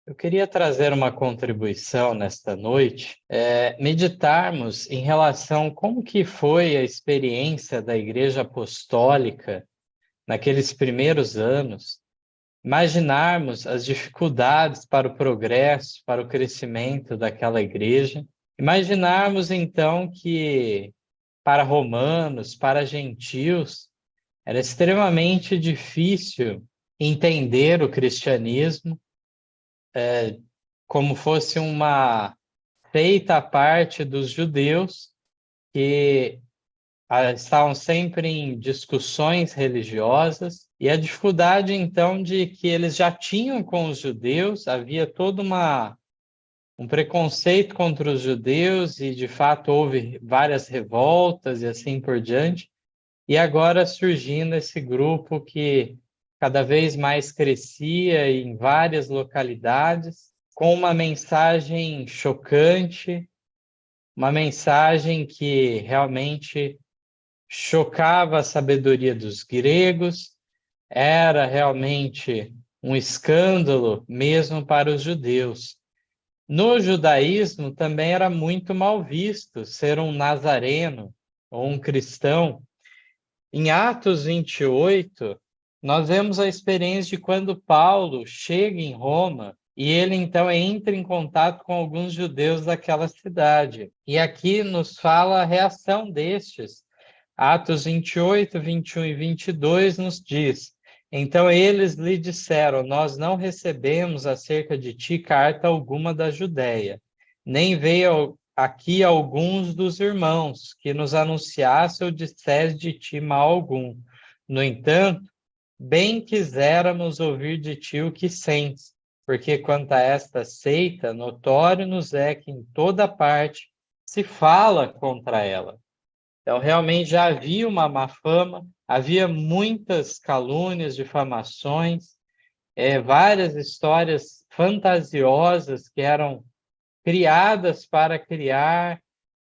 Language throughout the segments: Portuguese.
Eu queria trazer uma contribuição nesta noite, meditarmos em relação como que foi a experiência da Igreja Apostólica naqueles primeiros anos, imaginarmos as dificuldades para o progresso, para o crescimento daquela igreja, imaginarmos então que para romanos, para gentios, era extremamente difícil entender o cristianismo, como fosse uma feita à parte dos judeus que estavam sempre em discussões religiosas, e a dificuldade, então, de que eles já tinham com os judeus, havia todo um preconceito contra os judeus, e de fato houve várias revoltas e assim por diante, e agora surgindo esse grupo que cada vez mais crescia em várias localidades, com uma mensagem chocante, uma mensagem que realmente chocava a sabedoria dos gregos, era realmente um escândalo mesmo para os judeus. No judaísmo também era muito mal visto ser um nazareno ou um cristão. Em Atos 28, nós vemos a experiência de quando Paulo chega em Roma e ele então entra em contato com alguns judeus daquela cidade. E aqui nos fala a reação destes. Atos 28, 21 e 22 nos diz: Então eles lhe disseram: Nós não recebemos acerca de ti carta alguma da Judéia, nem veio aqui alguns dos irmãos que nos anunciasse ou dissesse de ti mal algum. No entanto, bem quiséramos ouvir de ti o que sentes, porque quanto a esta seita, notório nos é que em toda parte se fala contra ela. Então, realmente já havia uma má fama, havia muitas calúnias, difamações, várias histórias fantasiosas que eram criadas para criar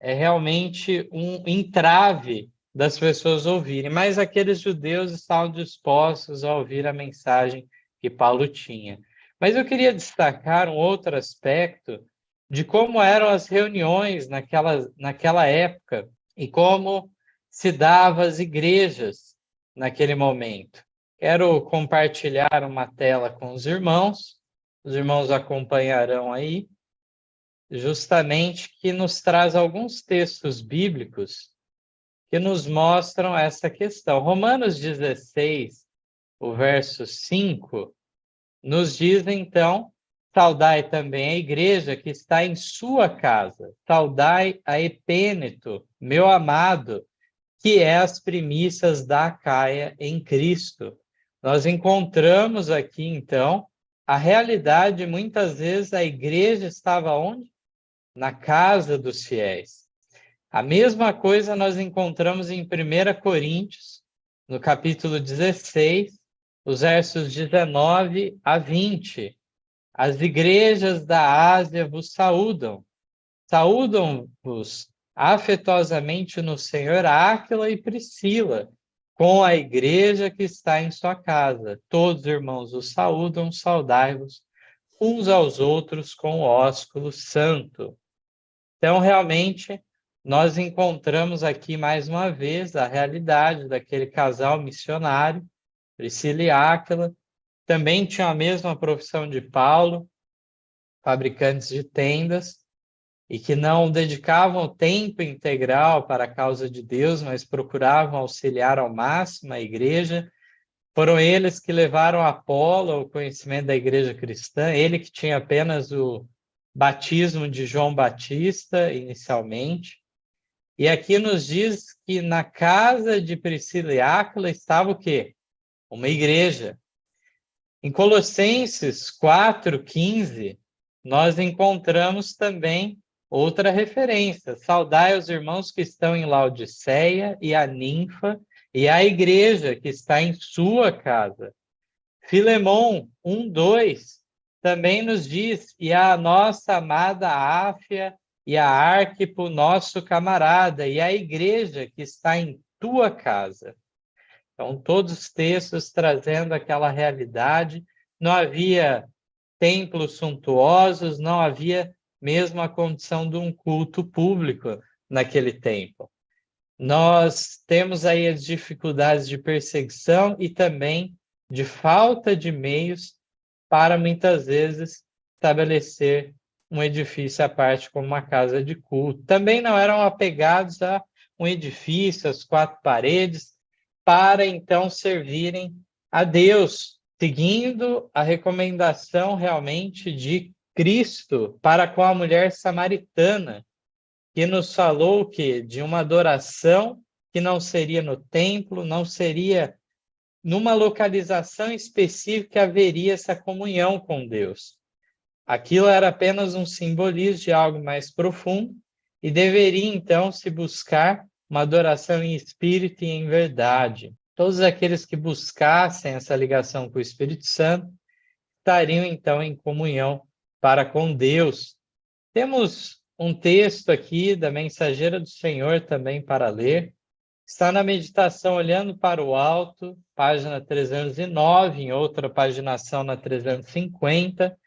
realmente um entrave das pessoas ouvirem. Mas aqueles judeus estavam dispostos a ouvir a mensagem que Paulo tinha. Mas eu queria destacar um outro aspecto de como eram as reuniões naquela época e como se davam as igrejas naquele momento. Quero compartilhar uma tela com os irmãos acompanharão aí, justamente que nos traz alguns textos bíblicos que nos mostram essa questão. Romanos 16, o verso 5, nos diz então: saudai também a igreja que está em sua casa, saudai a Epêneto, meu amado, que é as primícias da Acaia em Cristo. Nós encontramos aqui, então, a realidade, muitas vezes a igreja estava onde? Na casa dos fiéis. A mesma coisa nós encontramos em 1 Coríntios, no capítulo 16, os versos 19 a 20. As igrejas da Ásia vos saúdam. Saúdam-vos afetuosamente no Senhor Áquila e Priscila, com a igreja que está em sua casa. Todos os irmãos os saúdam, saudai-vos uns aos outros com o ósculo santo. Então, realmente, nós encontramos aqui mais uma vez a realidade daquele casal missionário, Priscila e Áquila. Também tinham a mesma profissão de Paulo, fabricantes de tendas, e que não dedicavam tempo integral para a causa de Deus, mas procuravam auxiliar ao máximo a igreja. Foram eles que levaram Apolo ao conhecimento da igreja cristã, ele que tinha apenas o batismo de João Batista inicialmente. E aqui nos diz que na casa de Priscila e Áquila estava o quê? Uma igreja. Em Colossenses 4:15, nós encontramos também outra referência: saudai os irmãos que estão em Laodiceia e a Ninfa e a igreja que está em sua casa. Filemão 1:2 também nos diz: e a nossa amada Áfia e a Arquipo, nosso camarada, e a igreja que está em tua casa. Então, todos os textos trazendo aquela realidade. Não havia templos suntuosos, não havia mesmo a condição de um culto público naquele tempo. Nós temos aí as dificuldades de perseguição e também de falta de meios para, muitas vezes, estabelecer um edifício à parte como uma casa de culto. Também não eram apegados a um edifício, as quatro paredes, para então servirem a Deus, seguindo a recomendação realmente de Cristo para com a mulher samaritana, que nos falou que de uma adoração que não seria no templo, não seria numa localização específica, haveria essa comunhão com Deus. Aquilo era apenas um simbolismo de algo mais profundo e deveria então se buscar uma adoração em espírito e em verdade. Todos aqueles que buscassem essa ligação com o Espírito Santo estariam então em comunhão para com Deus. Temos um texto aqui da Mensageira do Senhor também para ler. Está na meditação Olhando para o Alto, página 309, em outra paginação na 350,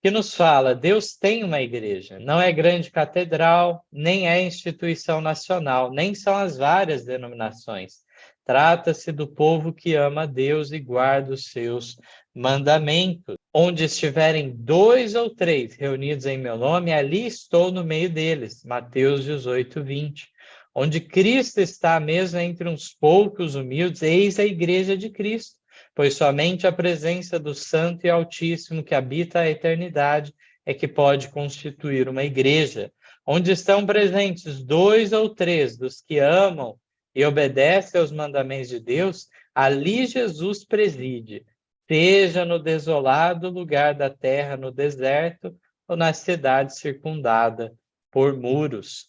que nos fala: Deus tem uma igreja, não é grande catedral, nem é instituição nacional, nem são as várias denominações. Trata-se do povo que ama a Deus e guarda os seus mandamentos. Onde estiverem 2 ou 3 reunidos em meu nome, ali estou no meio deles. Mateus 18, 20. Onde Cristo está mesmo entre uns poucos humildes, eis a igreja de Cristo, pois somente a presença do Santo e Altíssimo que habita a eternidade é que pode constituir uma igreja. Onde estão presentes 2 ou 3 dos que amam e obedecem aos mandamentos de Deus, ali Jesus preside, seja no desolado lugar da terra, no deserto, ou na cidade circundada por muros.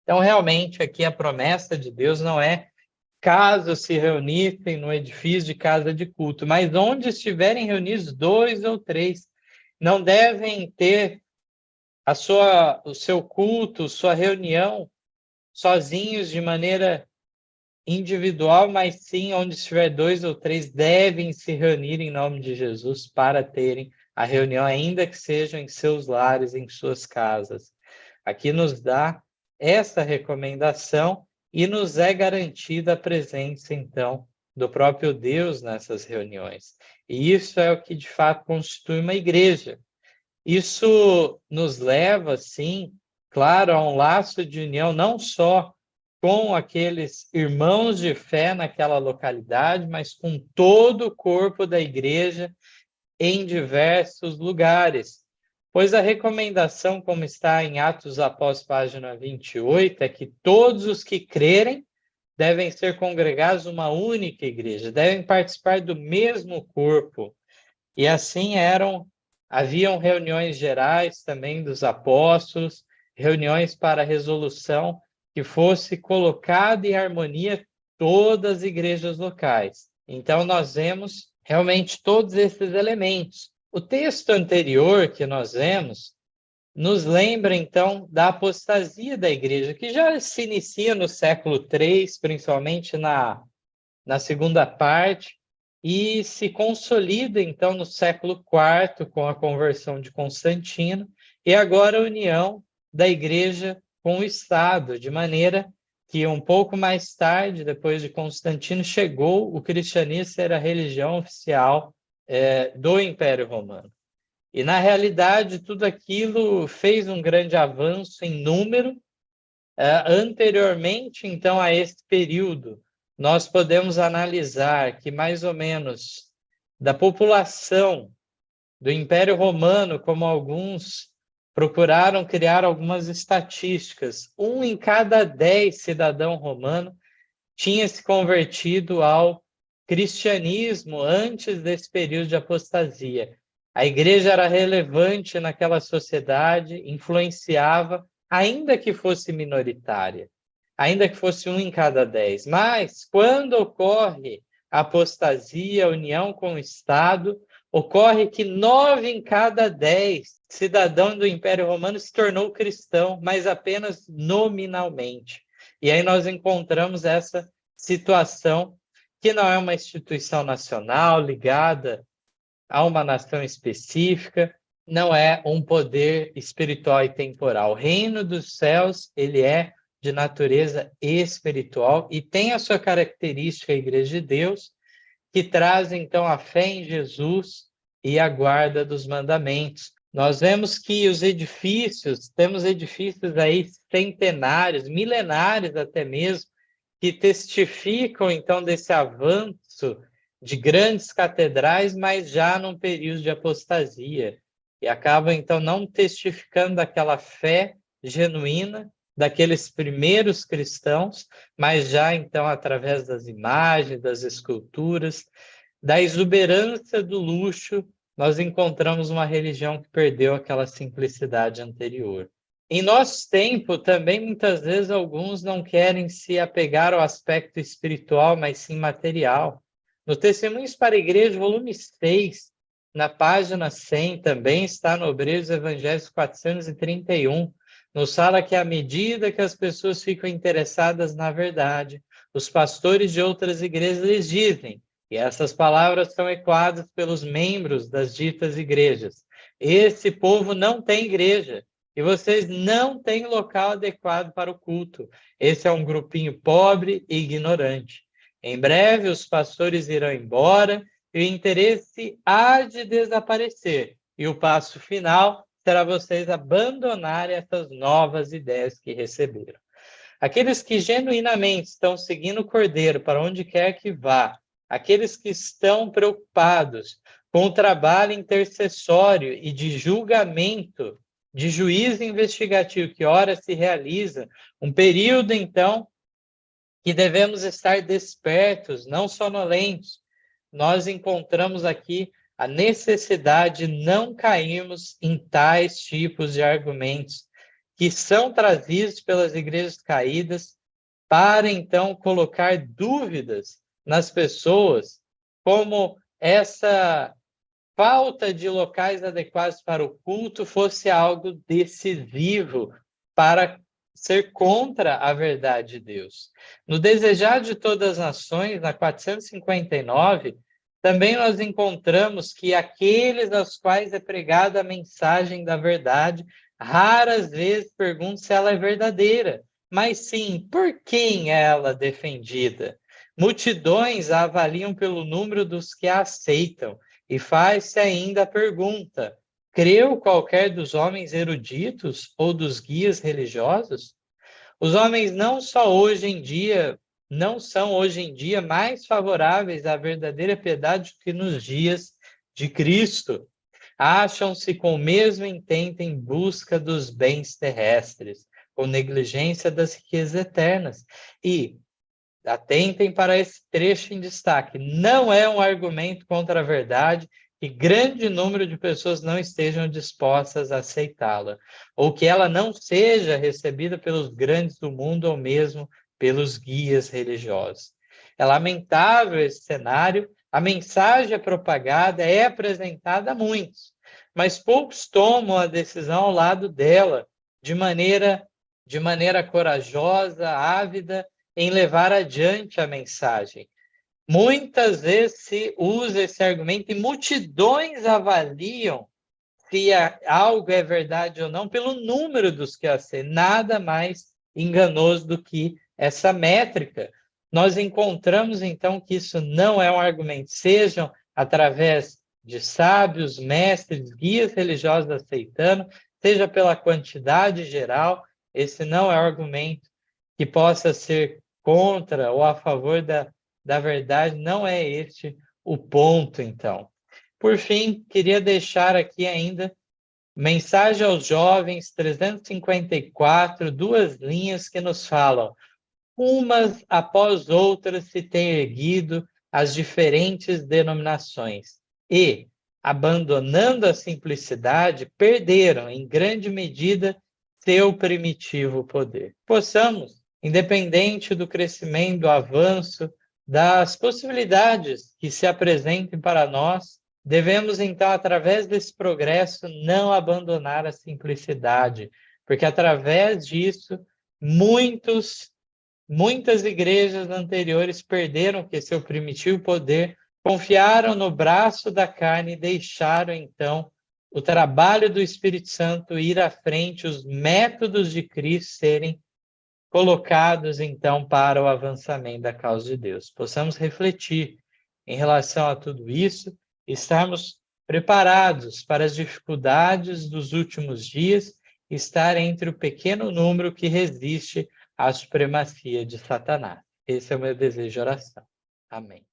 Então, realmente, aqui a promessa de Deus não é caso se reunissem no edifício de casa de culto, mas onde estiverem reunidos 2 ou 3, não devem ter o seu culto, sua reunião, sozinhos de maneira individual, mas sim onde estiver 2 ou 3, devem se reunir em nome de Jesus para terem a reunião, ainda que sejam em seus lares, em suas casas. Aqui nos dá essa recomendação e nos é garantida a presença, então, do próprio Deus nessas reuniões. E isso é o que, de fato, constitui uma igreja. Isso nos leva, sim, claro, a um laço de união, não só com aqueles irmãos de fé naquela localidade, mas com todo o corpo da igreja em diversos lugares. Pois a recomendação, como está em Atos Apóstolos, página 28, é que todos os que crerem devem ser congregados numa única igreja, devem participar do mesmo corpo. E assim haviam reuniões gerais também dos apóstolos, reuniões para resolução que fosse colocada em harmonia todas as igrejas locais. Então, nós vemos realmente todos esses elementos. O texto anterior que nós vemos nos lembra, então, da apostasia da igreja, que já se inicia no século III, principalmente na segunda parte, e se consolida, então, no século IV, com a conversão de Constantino, e agora a união da igreja com o Estado, de maneira que um pouco mais tarde, depois de Constantino, chegou o cristianismo a ser a religião oficial do Império Romano. E, na realidade, tudo aquilo fez um grande avanço em número. Anteriormente, então, a esse período, nós podemos analisar que mais ou menos da população do Império Romano, como alguns procuraram criar algumas estatísticas, 1 em cada 10 cidadão romano tinha se convertido ao cristianismo antes desse período de apostasia. A igreja era relevante naquela sociedade, influenciava, ainda que fosse minoritária, ainda que fosse 1 em cada 10. Mas, quando ocorre a apostasia, a união com o Estado, ocorre que 9 em cada 10 cidadãos do Império Romano se tornou cristão, mas apenas nominalmente. E aí nós encontramos essa situação que não é uma instituição nacional ligada a uma nação específica, não é um poder espiritual e temporal. O reino dos céus, ele é de natureza espiritual e tem a sua característica, a Igreja de Deus, que traz então a fé em Jesus e a guarda dos mandamentos. Nós vemos que os edifícios, temos edifícios aí centenários, milenares até mesmo, que testificam então desse avanço de grandes catedrais, mas já num período de apostasia, e acabam então não testificando daquela fé genuína daqueles primeiros cristãos, mas já então através das imagens, das esculturas, da exuberância do luxo, nós encontramos uma religião que perdeu aquela simplicidade anterior. Em nosso tempo, também, muitas vezes, alguns não querem se apegar ao aspecto espiritual, mas sim material. No Testemunhos para a Igreja, volume 6, na página 100, também está no Obreiros Evangélicos 431, nos fala que à medida que as pessoas ficam interessadas na verdade, os pastores de outras igrejas lhes dizem, e essas palavras são ecoadas pelos membros das ditas igrejas: esse povo não tem igreja, e vocês não têm local adequado para o culto. Esse é um grupinho pobre e ignorante. Em breve, os pastores irão embora e o interesse há de desaparecer. E o passo final será vocês abandonarem essas novas ideias que receberam. Aqueles que genuinamente estão seguindo o Cordeiro para onde quer que vá, aqueles que estão preocupados com o trabalho intercessório e de julgamento, de juízo investigativo que ora se realiza, um período, então, que devemos estar despertos, não sonolentos. Nós encontramos aqui a necessidade de não cairmos em tais tipos de argumentos que são trazidos pelas igrejas caídas para, então, colocar dúvidas nas pessoas, como essa falta de locais adequados para o culto fosse algo decisivo para ser contra a verdade de Deus. No Desejar de Todas as Nações, na 459, também nós encontramos que aqueles aos quais é pregada a mensagem da verdade, raras vezes perguntam se ela é verdadeira, mas sim, por quem ela é defendida? Multidões a avaliam pelo número dos que a aceitam, e faz-se ainda a pergunta: creu qualquer dos homens eruditos ou dos guias religiosos? Os homens não são hoje em dia mais favoráveis à verdadeira piedade do que nos dias de Cristo. Acham-se com o mesmo intento em busca dos bens terrestres, com negligência das riquezas eternas. E atentem para esse trecho em destaque. Não é um argumento contra a verdade que grande número de pessoas não estejam dispostas a aceitá-la, ou que ela não seja recebida pelos grandes do mundo ou mesmo pelos guias religiosos. É lamentável esse cenário. A mensagem propagada é apresentada a muitos, mas poucos tomam a decisão ao lado dela de maneira corajosa, ávida, em levar adiante a mensagem. Muitas vezes se usa esse argumento e multidões avaliam se algo é verdade ou não pelo número dos que aceitam. Nada mais enganoso do que essa métrica. Nós encontramos, então, que isso não é um argumento, sejam através de sábios, mestres, guias religiosos aceitando, seja pela quantidade geral, esse não é um argumento que possa ser contra ou a favor da verdade, não é este o ponto, então. Por fim, queria deixar aqui ainda Mensagem aos Jovens 354, 2 linhas que nos falam: umas após outras se têm erguido as diferentes denominações e, abandonando a simplicidade, perderam em grande medida seu primitivo poder. Possamos, independente do crescimento, do avanço, das possibilidades que se apresentem para nós, devemos, então, através desse progresso, não abandonar a simplicidade, porque através disso, muitas igrejas anteriores perderam que seu primitivo poder confiaram no braço da carne e deixaram, então, o trabalho do Espírito Santo ir à frente, os métodos de Cristo serem colocados, então, para o avançamento da causa de Deus. Possamos refletir em relação a tudo isso, estarmos preparados para as dificuldades dos últimos dias, estar entre o pequeno número que resiste à supremacia de Satanás. Esse é o meu desejo de oração. Amém.